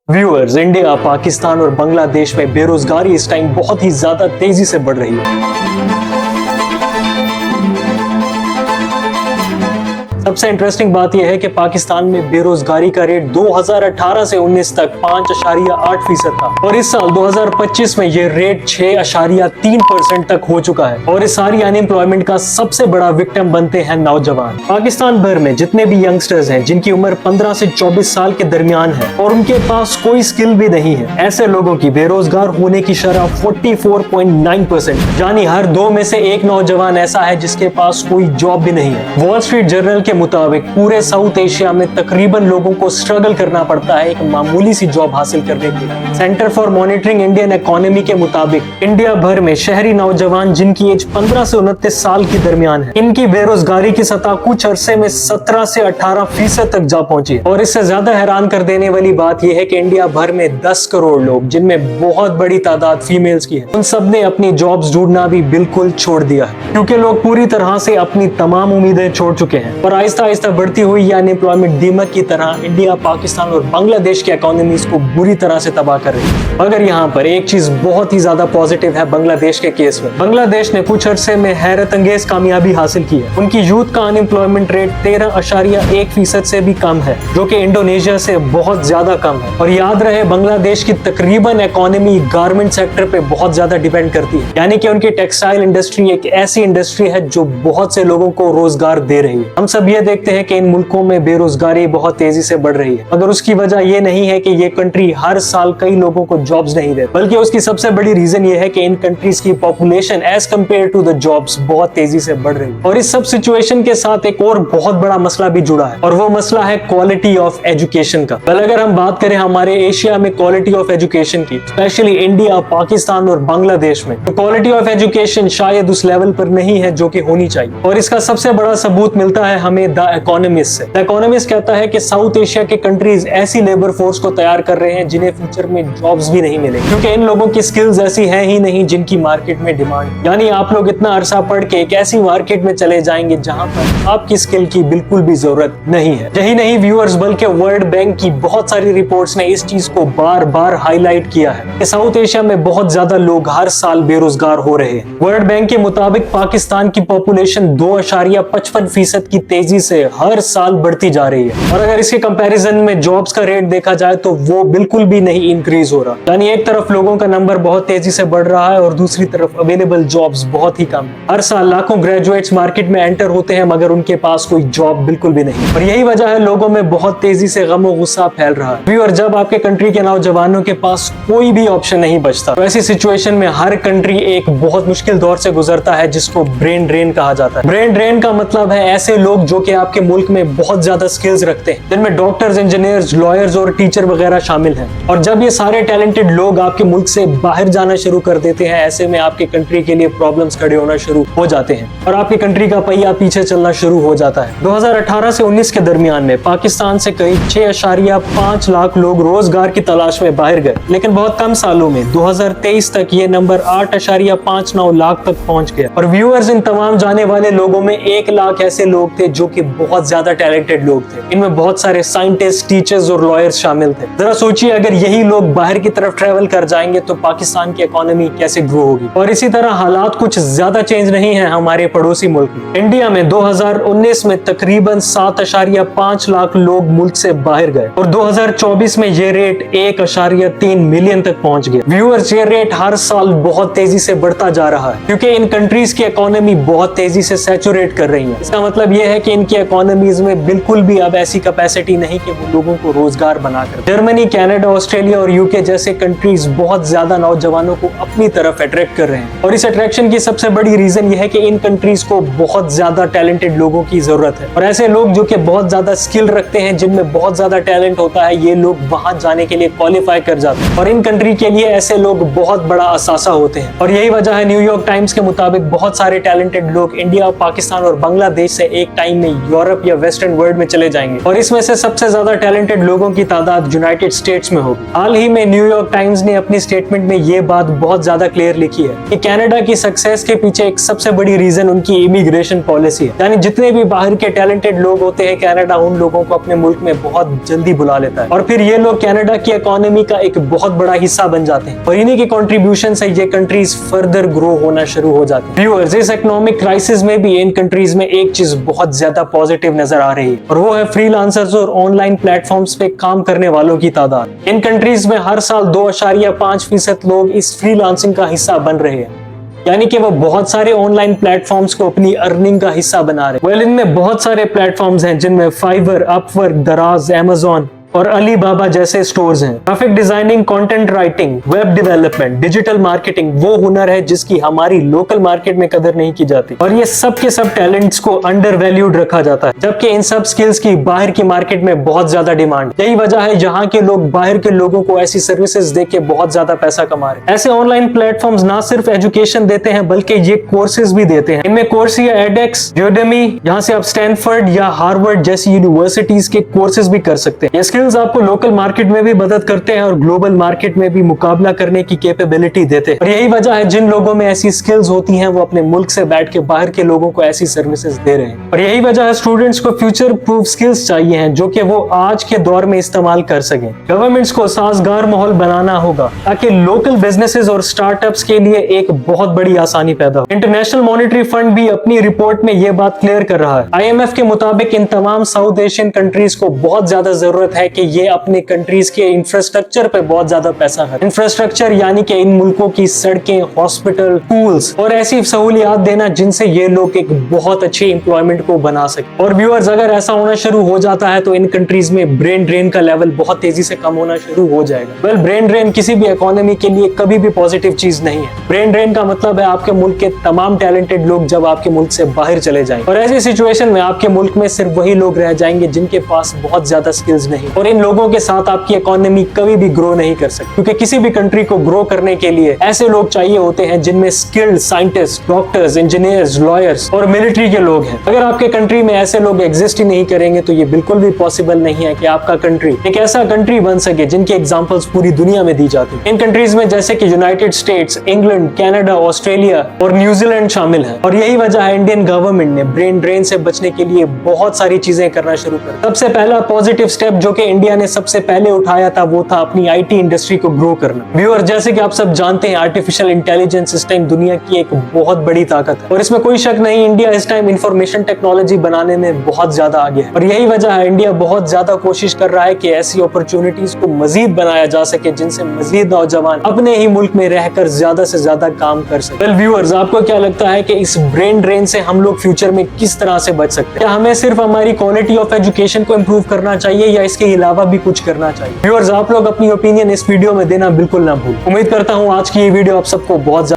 Viewers, India, Pakistan और बांग्लादेश में बेरोजगारी इस टाइम बहुत ही ज्यादा तेजी से बढ़ रही है। सबसे इंटरेस्टिंग बात यह है कि पाकिस्तान में बेरोजगारी का रेट 2018 से 19 तक 5.8% था और इस साल 2025 में यह रेट 6.3% तक हो चुका है। और इस सारी अनएम्प्लॉयमेंट का सबसे बड़ा विक्टिम बनते हैं नौजवान। पाकिस्तान भर में जितने भी यंगस्टर्स हैं जिनकी उम्र 15 से 24 साल के दरमियान है और उनके पास कोई स्किल भी नहीं है, ऐसे लोगों की बेरोजगार होने की शरह 44.9%, यानी हर 2 में से 1 नौजवान ऐसा है जिसके पास कोई जॉब भी नहीं है। वॉल स्ट्रीट जर्नल के मुताबिक पूरे साउथ एशिया में तकरीबन लोगों को स्ट्रगल करना पड़ता है एक मामूली सी जॉब हासिल करने के लिए। Centre for monitoring Indian economy के मुताबिक इंडिया भर में शहरी नौजवान जिनकी एज 15 से 29 साल के दरमियान है, इनकी बेरोजगारी की सतह कुछ अरसे में 17 से 18% तक जा पहुंची है। और इससे ज्यादा हैरान कर देने वाली बात यह है कि इंडिया भर में 10 करोड़ लोग, जिनमें बहुत बड़ी तादाद फीमेल्स की है, उन सब ने अपनी जॉब्स ढूंढना भी बिल्कुल छोड़ दिया है, क्योंकि लोग पूरी तरह से अपनी तमाम उम्मीदें छोड़ चुके हैं। और आहिस्ता आहिस्ता बढ़ती हुई अनएम्प्लॉयमेंट दीमक की तरह इंडिया, पाकिस्तान और बांग्लादेश की इकोनॉमीज को बुरी तरह से तबाह कर रही है। मगर यहाँ पर एक चीज बहुत ही ज्यादा पॉजिटिव है बांग्लादेश के केस में। बांग्लादेश ने कुछ अरसे में हैरत अंगेज कामयाबी हासिल की है। उनकी यूथ का अनएम्प्लॉयमेंट रेट 13.1% से भी कम है, जो कि इंडोनेशिया से बहुत ज्यादा कम है। और याद रहे, बांग्लादेश की तकरीबन इकोनॉमी गारमेंट सेक्टर पे बहुत ज्यादा डिपेंड करती है, यानी कि उनकी टेक्सटाइल इंडस्ट्री एक ऐसी इंडस्ट्री है जो बहुत से लोगों को रोजगार दे रही है। हम सब ये देखते हैं कि इन मुल्कों में बेरोजगारी बहुत तेजी से बढ़ रही है, मगर उसकी वजह ये नहीं है कि ये कंट्री हर साल कई लोगों को जॉब्स नहीं दे, बल्कि उसकी सबसे बड़ी रीजन ये है कि इन कंट्रीज की population as compare to the jobs बहुत तेजी से बढ़ रही है। और इस सब सिचुएशन के साथ एक और बहुत बड़ा मसला भी जुड़ा है, और वो मसला है क्वालिटी ऑफ एजुकेशन का। पहले अगर हम बात करें हमारे एशिया में क्वालिटी ऑफ एजुकेशन की, स्पेशली इंडिया, पाकिस्तान और बांग्लादेश में, तो क्वालिटी ऑफ एजुकेशन शायद उस लेवल पर नहीं है जो कि होनी चाहिए। और इसका सबसे बड़ा सबूत मिलता है हमें द इकोनॉमिस्ट से। द इकोनॉमिस्ट कहता है कि साउथ एशिया के कंट्रीज ऐसी लेबर फोर्स को तैयार कर रहे हैं जिन्हें फ्यूचर में जॉब्स भी नहीं मिलेंगे, क्योंकि इन लोगों की स्किल्स ऐसी हैं ही नहीं जिनकी मार्केट में डिमांड। यानी आप लोग इतना अरसा पढ़ के एक ऐसी मार्केट में चले जाएंगे जहां पर आपकी स्किल की बिल्कुल भी जरूरत नहीं है। यही नहीं व्यूअर्स, बल्कि वर्ल्ड बैंक की बहुत सारी रिपोर्ट्स ने इस चीज को बार बार हाईलाइट किया है कि साउथ एशिया में बहुत ज्यादा लोग हर साल बेरोजगार हो रहे हैं। वर्ल्ड बैंक के मुताबिक पाकिस्तान की पॉपुलेशन 2.55% की तेजी से हर साल बढ़ती जा रही है, और अगर इसके कंपैरिजन में जॉब्स का रेट देखा जाए तो वो बिल्कुल भी नहीं इंक्रीज हो रहा। यानी एक तरफ लोगों का नंबर बहुत तेजी से बढ़ रहा है और दूसरी तरफ अवेलेबल जॉब्स बहुत ही कम है। हर साल लाखों ग्रेजुएट्स मार्केट में एंटर होते हैं, मगर उनके पास कोई जॉब बिल्कुल भी नहीं। और यही वजह है लोगों में बहुत तेजी से गम और गुस्सा फैल रहा है। और जब आपके कंट्री के नौजवानों के पास कोई भी ऑप्शन नहीं बचता, तो ऐसी सिचुएशन में हर कंट्री एक बहुत मुश्किल दौर से गुजरता है, जिसको ब्रेन ड्रेन कहा जाता है। ब्रेन ड्रेन का मतलब है ऐसे लोग जो कि आपके मुल्क में बहुत ज्यादा स्किल्स रखते हैं, जिनमें डॉक्टर्स, इंजीनियर्स, लॉयर्स और टीचर वगैरह शामिल हैं। और जब ये सारे टैलेंटेड लोग आपके मुल्क से बाहर जाना शुरू कर देते हैं, ऐसे में आपके कंट्री के लिए प्रॉब्लम्स खड़े होना शुरू हो जाते हैं और आपकी कंट्री का पहिया पीछे चलना शुरू हो जाता है। 2018 से 19 के दरमियान में पाकिस्तान से करीब 6.5 लाख लोग रोजगार की तलाश में बाहर गए, लेकिन बहुत कम सालों में 2023 तक ये नंबर 8.59 लाख तक पहुंच गया। और व्यूअर्स, इन तमाम जाने वाले लोगों में 1 लाख ऐसे लोग थे जो कि बहुत ज्यादा टैलेंटेड लोग थे। इनमें बहुत सारे साइंटिस्ट, टीचर्स और लॉयर्स शामिल थे। जरा सोचिए, अगर यही लोग बाहर की तरफ ट्रेवल कर जाएंगे तो पाकिस्तान की इकोनॉमी कैसे ग्रो होगी। और इसी तरह हालात कुछ ज्यादा चेंज नहीं है हमारे पड़ोसी मुल्क में। इंडिया में 2019 में तकरीबन 7.5 लाख लोग मुल्क से बाहर गए और 2024 में ये रेट 1.3 मिलियन तक पहुंच गया। व्यूअर्स, ये रेट हर साल बहुत तेजी से बढ़ता जा रहा है, क्योंकि इन कंट्रीज की इकोनॉमी बहुत तेजी से सैचुरेट कर रही है। इसका मतलब यह है कि इनकी इकोनॉमीज में बिल्कुल भी अब ऐसी कैपेसिटी नहीं कि वो लोगों को रोजगार बनाकर। जर्मनी, कनाडा, ऑस्ट्रेलिया और यूके जैसे कंट्रीज बहुत ज्यादा नौजवानों को अपनी तरफ अट्रैक्ट कर रहे हैं, और इस अट्रैक्शन की सबसे बड़ी रीजन यह है कि इन कंट्रीज को बहुत ज्यादा टैलेंटेड लोगों की जरूरत है। और ऐसे लोग जो कि बहुत ज्यादा स्किल रखते हैं, जिनमें बहुत ज्यादा टैलेंट होता है, ये लोग वहां जाने के लिए क्वालिफाई कर जाते हैं, और इन कंट्री के लिए ऐसे लोग बहुत बड़ा असासा होते हैं। और यही वजह है न्यूयॉर्क टाइम्स के मुताबिक बहुत सारे टैलेंटेड लोग इंडिया, पाकिस्तान और बांग्लादेश से एक टाइम में यूरोप या वेस्टर्न वर्ल्ड में चले जाएंगे और इसमें से सबसे ज्यादा टैलेंटेड लोगों की तादाद यूनाइटेड स्टेट्स में होगी। हाल ही में न्यूयॉर्क टाइम्स ने अपनी स्टेटमेंट में ये बात बहुत ज्यादा क्लियर लिखी है कि कनाडा की सक्सेस के पीछे एक सबसे बड़ी रीजन उनकी इमिग्रेशन पॉलिसी है। यानी जितने भी बाहर के टैलेंटेड लोग होते हैं, कनाडा उन लोगों को अपने मुल्क में बहुत जल्दी बुला लेता है और फिर ये लोग कनाडा की इकोनॉमी का एक बहुत बड़ा हिस्सा बन जाते हैं और इन्हीं की कंट्रीब्यूशन से ये कंट्रीज फर्दर ग्रो होना शुरू हो जाती है। व्यूअर्स, इस इकोनॉमिक क्राइसिस में भी इन कंट्रीज में एक चीज बहुत ज्यादा पॉजिटिव नजर आ रही है और वो है फ्रीलांसर्स और ऑनलाइन प्लेटफॉर्म्स पे काम करने वालों की तादाद। इन कंट्रीज में हर साल 2.5% लोग इस फ्रीलांसिंग का हिस्सा बन रहे हैं, यानी कि वो बहुत सारे ऑनलाइन प्लेटफॉर्म्स को अपनी अर्निंग का हिस्सा बना रहे हैं। इनमें बहुत सारे प्लेटफॉर्म्स हैं जिनमें फाइवर, अपवर्क, दराज, अमेज़न और अलीबाबा जैसे स्टोर्स हैं। Graphic designing, content writing, web development, digital marketing वो हुनर है जिसकी हमारी लोकल मार्केट में कदर नहीं की जाती और ये सब के सब टैलेंट्स को अंडर वैल्यूड रखा जाता है, जबकि इन सब स्किल्स की बाहर की मार्केट में बहुत ज्यादा डिमांड। यही वजह है यहाँ के लोग बाहर के लोगों को ऐसी सर्विसेज दे के बहुत ज्यादा पैसा कमा रहे हैं। ऐसे ऑनलाइन प्लेटफॉर्म्स ना सिर्फ एजुकेशन देते हैं बल्कि ये कोर्सेज भी देते हैं। इनमें कोर्सिया, एडेक्स, यूडेमी, यहाँ से आप स्टैनफोर्ड या हार्वर्ड जैसी यूनिवर्सिटीज के कोर्सेज भी कर सकते हैं। स्किल्स आपको लोकल मार्केट में भी मदद करते हैं और ग्लोबल मार्केट में भी मुकाबला करने की कैपेबिलिटी देते हैं और यही वजह है जिन लोगों में ऐसी स्किल्स होती हैं वो अपने मुल्क से बैठ के बाहर के लोगों को ऐसी सर्विसेज दे रहे हैं और यही वजह है स्टूडेंट्स को फ्यूचर प्रूफ स्किल्स चाहिए हैं जो कि वो आज के दौर में इस्तेमाल कर सकें। गवर्नमेंट्स को साजगार माहौल बनाना होगा ताकि लोकल बिजनेसेस और स्टार्टअप्स के लिए एक बहुत बड़ी आसानी पैदा हो। इंटरनेशनल मॉनेटरी फंड भी अपनी रिपोर्ट में ये बात क्लियर कर रहा है। IMF के मुताबिक इन तमाम साउथ एशियन कंट्रीज को बहुत ज्यादा जरूरत है कि ये अपने कंट्रीज के इंफ्रास्ट्रक्चर पे बहुत ज्यादा पैसा खर्च। इंफ्रास्ट्रक्चर यानी कि इन मुल्कों की सड़कें, हॉस्पिटल, स्कूल्स और ऐसी सहूलियात देना जिनसे ये लोग एक बहुत अच्छी एम्प्लॉयमेंट को बना सके। और व्यूअर्स, अगर ऐसा होना शुरू हो जाता है तो इन कंट्रीज में ब्रेन ड्रेन का लेवल बहुत तेजी से कम होना शुरू हो जाएगा। ब्रेन ड्रेन किसी भी इकोनॉमी के लिए कभी भी पॉजिटिव चीज नहीं है। ब्रेन ड्रेन का मतलब है आपके मुल्क के तमाम टैलेंटेड लोग जब आपके मुल्क से बाहर चले जाएंगे और ऐसी सिचुएशन में आपके मुल्क में सिर्फ वही लोग रह जाएंगे जिनके पास बहुत ज्यादा स्किल्स नहीं और इन लोगों के साथ आपकी इकोनॉमी कभी भी ग्रो नहीं कर सकती, क्योंकि किसी भी कंट्री को ग्रो करने के लिए ऐसे लोग चाहिए होते हैं जिनमें skilled scientist, doctors, engineers, lawyers और मिलिट्री के लोग हैं। अगर आपके कंट्री में ऐसे लोग एग्जिस्ट ही नहीं करेंगे तो ये बिल्कुल भी पॉसिबल नहीं है कि आपका कंट्री एक ऐसा कंट्री बन सके जिनके एग्जांपल्स पूरी दुनिया में दी जाती है। इन कंट्रीज में जैसे कि United states, England, Canada, Australia और न्यूजीलैंड शामिल है और यही वजह है इंडियन गवर्नमेंट ने ब्रेन ड्रेन से बचने के लिए बहुत सारी चीजें करना शुरू कर। सबसे पहला पॉजिटिव स्टेप जो कि इंडिया ने सबसे पहले उठाया था वो था अपनी आईटी इंडस्ट्री को ग्रो करना। व्यूअर, जैसे कि आप सब जानते हैं आर्टिफिशियल इंटेलिजेंस इस टाइम दुनिया की एक बहुत बड़ी ताकत है और इसमें कोई शक नहीं इंडिया इस टाइम इंफॉर्मेशन टेक्नोलॉजी बनाने में बहुत ज्यादा आगे है और यही वजह है इंडिया बहुत ज्यादा कोशिश कर रहा है कि ऐसी अपॉर्चुनिटीज को मजीद बनाया जा सके जिनसे मजीद नौजवान अपने ही मुल्क में रहकर ज्यादा से ज्यादा काम कर सके। व्यूअर्स, आपको क्या लगता है कि इस ब्रेन ड्रेन से हम लोग फ्यूचर में किस तरह से बच सकते हैं? क्या हमें सिर्फ हमारी क्वालिटी ऑफ एजुकेशन को इम्प्रूव करना चाहिए या इसके अलावा भी कुछ करना चाहिए? व्यूअर्स, आप लोग अपनी ओपिनियन इस वीडियो में देना बिल्कुल ना भूल। उम्मीद करता हूँ आज की ये वीडियो आप सबको बहुत